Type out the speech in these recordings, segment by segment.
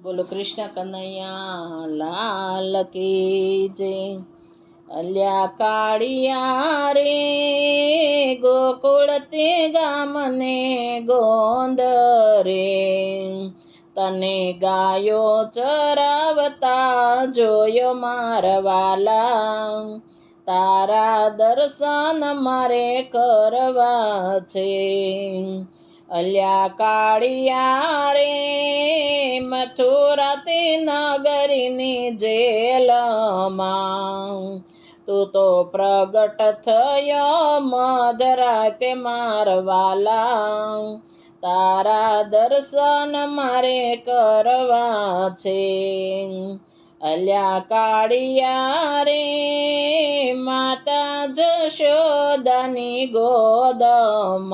બોલો કૃષ્ણ કનૈયા લાલ કી જય। અલ્યા કાળિયા રે ગોકુળ તે ગામને ગોંદ રે, તને ગાયો ચરાવતા જોયો મારવાલા, તારા દર્શન મારે કરવા છે। અલ્યા કાળિયા રે મથુરા તે નગરીની જેલમાં, તું તો પ્રગટ થયો મધરાતે મારવાલા, તારા દર્શન મારે કરવા છે। અલ્યા કાળિયા રે માતા જશોદાની ગોદમાં,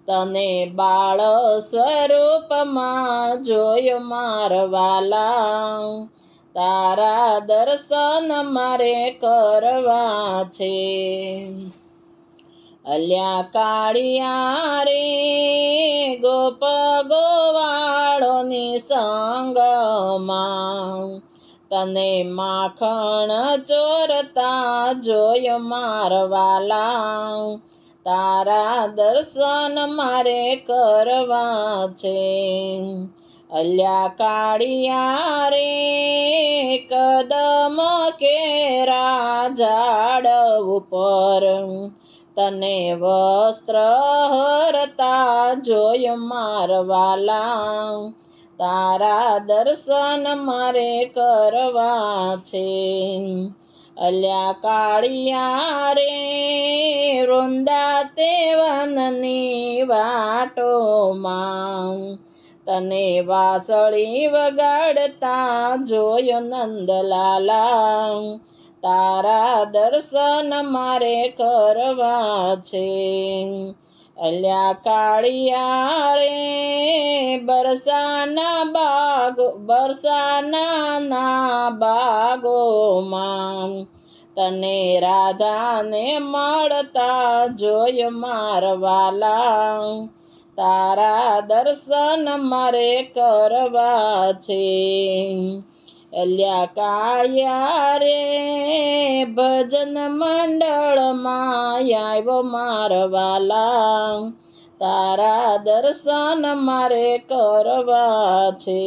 તને બાળ સ્વરૂપમાં જોયો મારવાલા, તારા દર્શન મારે કરવા છે। અલ્યા કાળિયા રે ગોપ ગોવાળોની સંગમાં, તને માખણ ચોરતા જોયો મારવાલા, તારા દર્શન મારે કરવા છે। અલ્યા કાળિયા રે કદમ કેરા ઝાડ ઉપર, તને વસ્ત્ર હરતા જોયો મારવાલા, તારા દર્શન મારે કરવા છે। અલ્યા કાળિયા રે વૃંદા તે વનની વાટોમાં, તને વાંસળી વગાડતા જોયો નંદલાલા, તારા દર્શન મારે કરવા છે। અલ્યા કાળિયા રે બરસાના બાગોમાં, તને રાધાને મળતા જોયો મારવાલા, તારા દર્શન મારે કરવા છે। અલ્યા કાળિયા રે ભજન મંડળમાં આવ્યો મારવાલા, તારા દર્શન મારે કરવા છે।